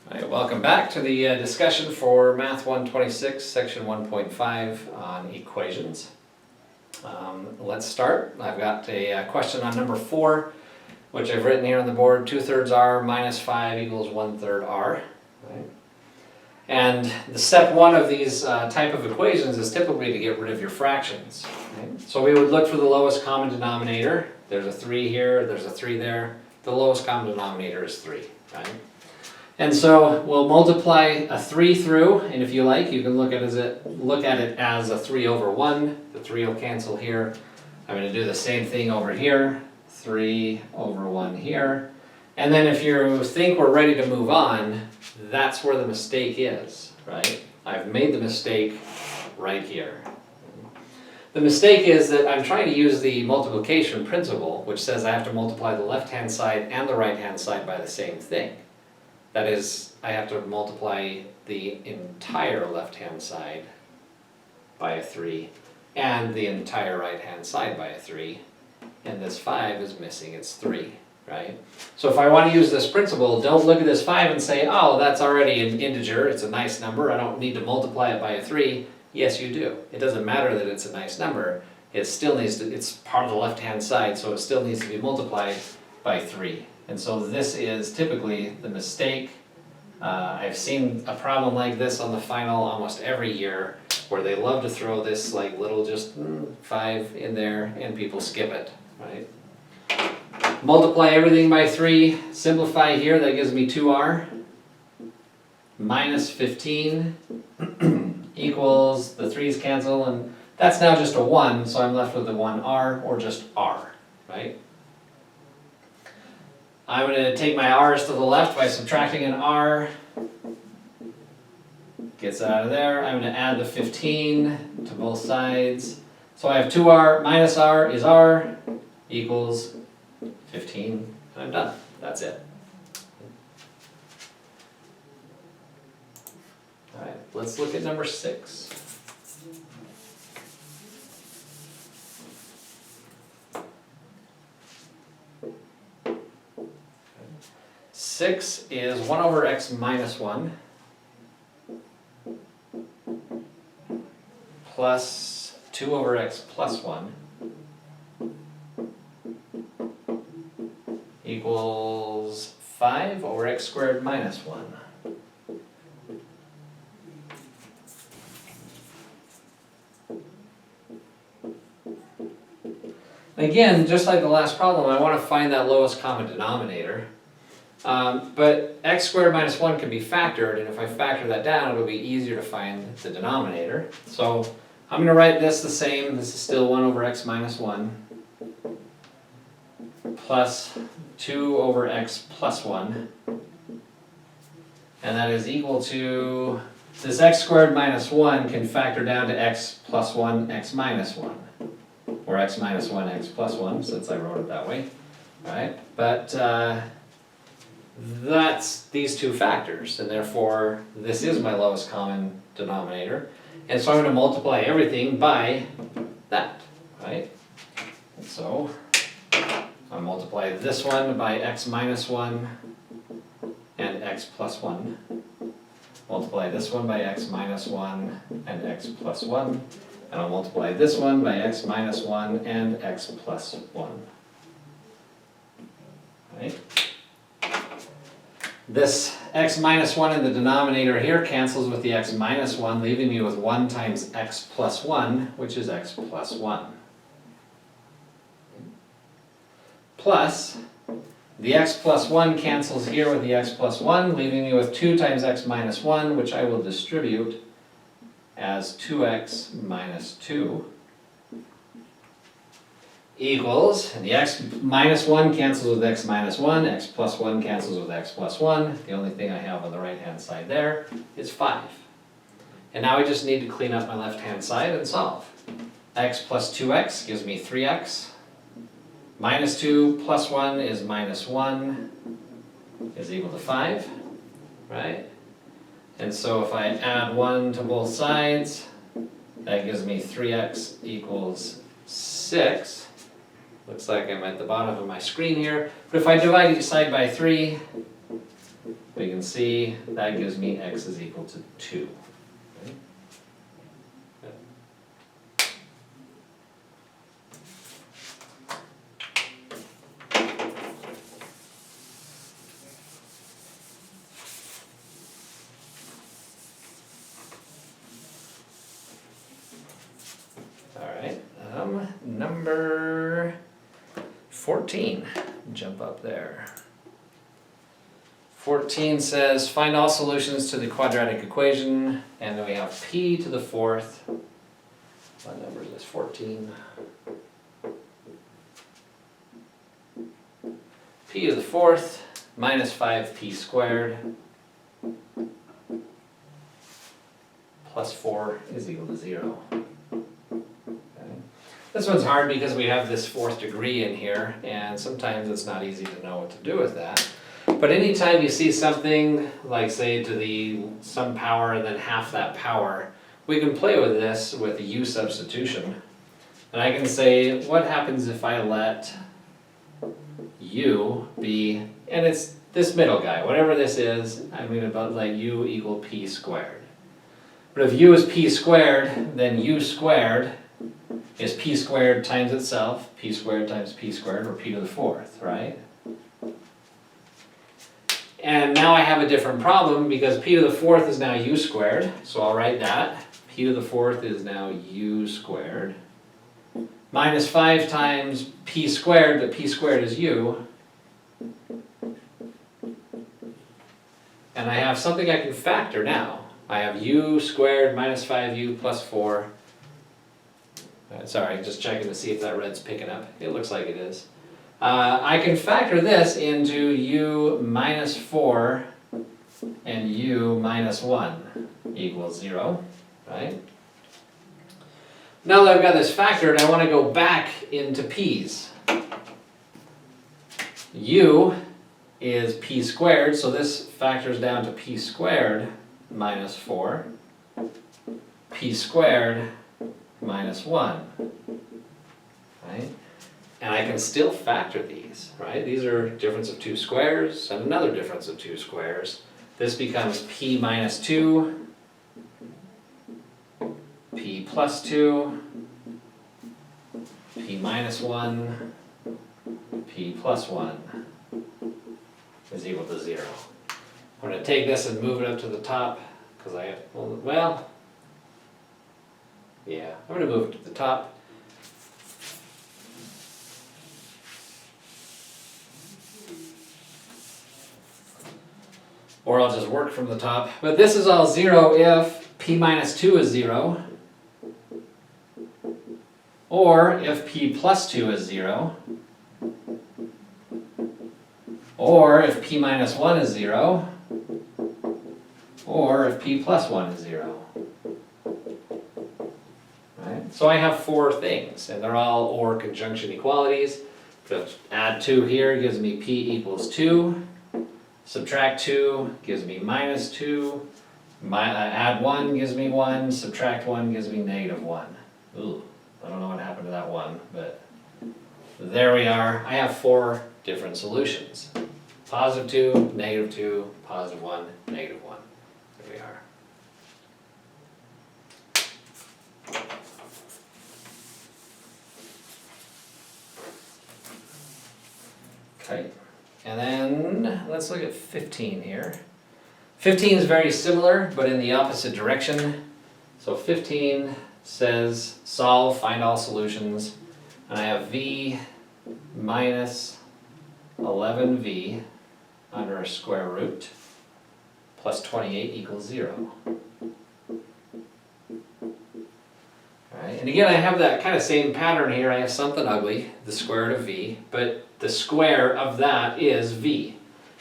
All right, welcome back to the discussion for Math 126, Section 1.5 on equations. Let's start. I've got a question on number 4, which I've written here on the board. 2/3 r minus 5 equals 1/3 r. Right? And the step 1 of these type of equations is typically to get rid of your fractions. Right? So we would look for the lowest common denominator. There's a 3 here, there's a 3 there. The lowest common denominator is 3. Right? And so we'll multiply a 3 through, and if you like, you can look at it as a 3 over 1. The 3 will cancel here. I'm going to do the same thing over here. 3 over 1 here. And then if you think we're ready to move on, that's where the mistake is, right? I've made the mistake right here. The mistake is that I'm trying to use the multiplication principle, which says I have to multiply the left-hand side and the right-hand side by the same thing. That is, I have to multiply the entire left-hand side by a 3 and the entire right-hand side by a 3, and this 5 is missing its 3, right? So if I want to use this principle, don't look at this 5 and say, oh, that's already an integer, it's a nice number, I don't need to multiply it by a 3. Yes, you do. It doesn't matter that it's a nice number, it still needs to, it's part of the left-hand side, so it still needs to be multiplied by 3. And so this is typically the mistake. I've seen a problem like this on the final almost every year, where they love to throw this like little just 5 in there and people skip it, right? Multiply everything by 3, simplify here, that gives me 2r minus 15 equals, the 3's cancel, and that's now just a 1, so I'm left with the 1r, or just r, right? I'm going to take my r's to the left by subtracting an r. Gets it out of there. I'm going to add the 15 to both sides. So I have 2r minus r is r equals 15. And I'm done. That's it. Alright, let's look at number 6. Six is 1 over x minus 1 plus 2 over x plus 1 equals 5 over x squared minus 1. Again, just like the last problem, I want to find that lowest common denominator. But x squared minus 1 can be factored, and if I factor that down, it'll be easier to find the denominator. So I'm going to write this the same. This is still 1 over x minus 1 plus 2 over x plus 1. And that is equal to, this x squared minus 1 can factor down to x plus 1, x minus 1. Or x minus 1, x plus 1, since I wrote it that way. All right? But that's these two factors, and therefore this is my lowest common denominator. And so I'm going to multiply everything by that, right? And so I multiply this one by x minus 1 and x plus 1. Multiply this one by x minus 1 and x plus 1. And I'll multiply this one by x minus 1 and x plus 1. Right? This x minus 1 in the denominator here cancels with the x minus 1, leaving me with 1 times x plus 1, which is x plus 1. Plus, the x plus 1 cancels here with the x plus 1, leaving me with 2 times x minus 1, which I will distribute as 2x minus 2. Equals, and the x minus 1 cancels with x minus 1, x plus 1 cancels with x plus 1. The only thing I have on the right-hand side there is 5. And now I just need to clean up my left-hand side and solve. X plus 2x gives me 3x. Minus 2 plus 1 is minus 1 is equal to 5, right? And so if I add 1 to both sides, that gives me 3x equals 6. Looks like I'm at the bottom of my screen here. But if I divide each side by 3, we can see that gives me x is equal to 2. Okay. Alright, number 14, jump up there. 14 says, find all solutions to the quadratic equation, and then we have p to the fourth. What number is this, 14? P to the fourth minus 5p squared plus 4 is equal to 0. This one's hard because we have this fourth degree in here, and sometimes it's not easy to know what to do with that. But anytime you see something like, say, to the some power and then half that power, we can play with this with u substitution. And I can say, what happens if I let u be, and it's this middle guy, whatever this is, I'm going to let u equal p squared. But if u is p squared, then u squared is p squared times itself, p squared times p squared, or p to the fourth, right? And now I have a different problem because p to the fourth is now u squared, so I'll write that. P to the fourth is now u squared. Minus 5 times p squared, but p squared is u. And I have something I can factor now. I have u squared minus 5u plus 4. Sorry, just checking to see if that red's picking up. It looks like it is. I can factor this into u minus 4 and u minus 1 equals 0, right? Now that I've got this factored, I want to go back into p's. U is p squared, so this factors down to p squared minus 4, p squared minus 1, right? And I can still factor these, right? These are difference of two squares and another difference of two squares. This becomes p minus 2, p plus 2, p minus 1, p plus 1 is equal to 0. I'm going to take this and move it up to the top because yeah, I'm going to move it to the top. Or I'll just work from the top. But this is all 0 if p minus 2 is 0. Or if p plus 2 is 0. Or if p minus 1 is 0. Or if p plus 1 is 0. Right? So I have 4 things, and they're all or conjunction equalities. Just add 2 here gives me p equals 2. Subtract 2 gives me minus 2. Add 1 gives me 1. Subtract 1 gives me negative 1. Ooh, I don't know what happened to that 1, but there we are. I have 4 different solutions. Positive 2, negative 2, positive 1, negative 1. There we are. Okay. And then let's look at 15 here. 15 is very similar, but in the opposite direction. So 15 says solve, find all solutions. And I have v minus 11v under a square root plus 28 equals 0. Alright, and again I have that kind of same pattern here. I have something ugly, the square root of v, but the square of that is v.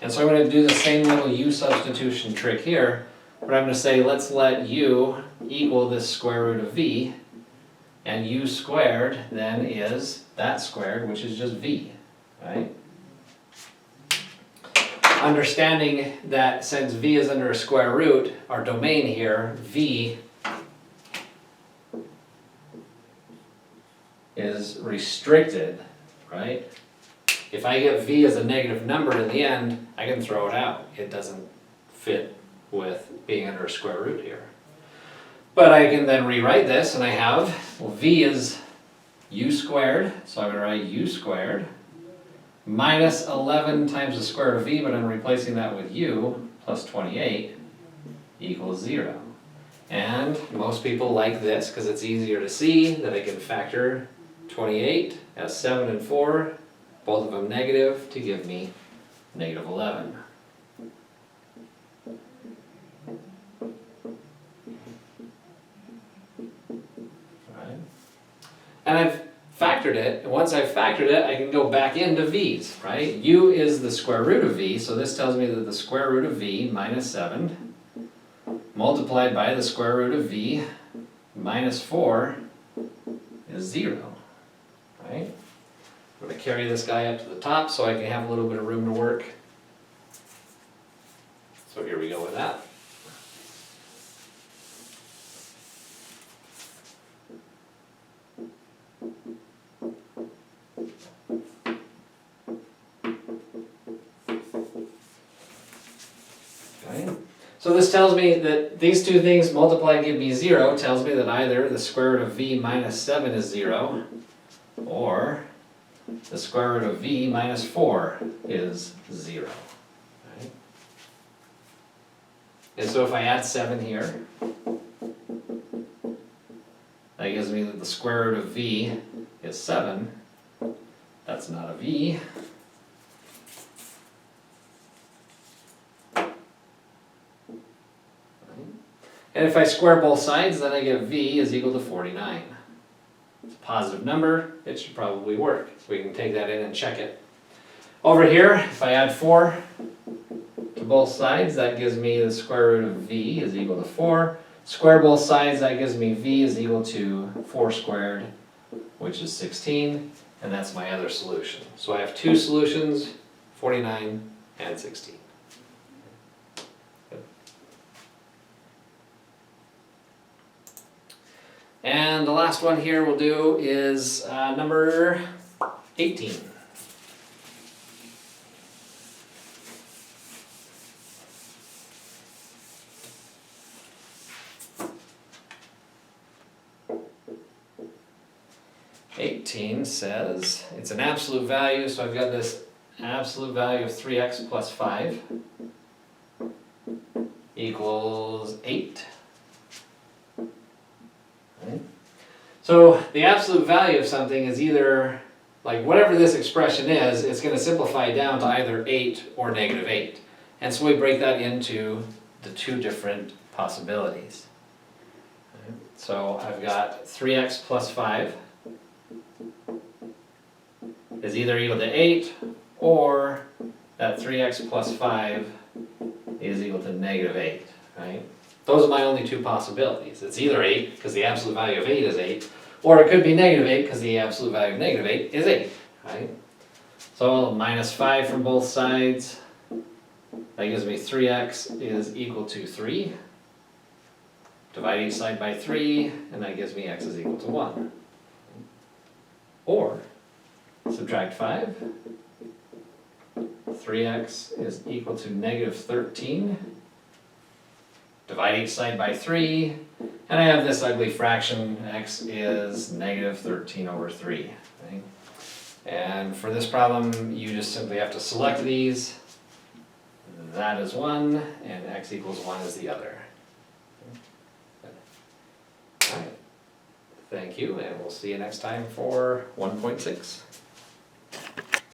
And so I'm going to do the same little u substitution trick here, but I'm going to say let's let u equal this square root of v, and u squared then is that squared, which is just v, right? Understanding that since v is under a square root, our domain here, v, is restricted, right, If I get v as a negative number in the end, I can throw it out. It doesn't fit with being under a square root here. But I can then rewrite this, and I have, well, v is u squared, so I'm going to write u squared minus 11 times the square root of v, but I'm replacing that with u, plus 28, equals 0. And most people like this because it's easier to see that I can factor 28 as 7 and 4, both of them negative, to give me negative 11. Right. And I've factored it, and once I've factored it, I can go back into v's, right? U is the square root of v, so this tells me that the square root of v minus 7 multiplied by the square root of v minus 4 is 0, right? I'm going to carry this guy up to the top so I can have a little bit of room to work. So here we go with that. Okay. So this tells me that these two things multiply and give me 0, tells me that either the square root of v minus 7 is 0, or the square root of v minus 4 is 0. Right? And so if I add 7 here, that gives me that the square root of v is 7. That's not a v. And if I square both sides, then I get v is equal to 49. It's a positive number, it should probably work. So we can take that in and check it. Over here, if I add 4 to both sides, that gives me the square root of v is equal to 4. Square both sides, that gives me v is equal to 4 squared, which is 16, and that's my other solution. So I have two solutions, 49 and 16. And the last one here we'll do is number 18. Says it's an absolute value, so I've got this absolute value of 3x plus 5 equals 8. Right? So the absolute value of something is either, like whatever this expression is, it's going to simplify down to either 8 or negative 8. And so we break that into the two different possibilities. Right? So I've got 3x plus 5 is either equal to 8, or that 3x plus 5 is equal to negative 8, right? Those are my only two possibilities. It's either 8, because the absolute value of 8 is 8, or it could be negative 8, because the absolute value of negative 8 is 8, right? So minus 5 from both sides, that gives me 3x is equal to 3. Divide each side by 3, and that gives me x is equal to 1. Or subtract 5. 3x is equal to negative 13. Divide each side by 3. And I have this ugly fraction, x is negative 13 over 3. Right? And for this problem, you just simply have to select these. That is 1, and x equals 1 is the other. All right. Thank you, and we'll see you next time for 1.6.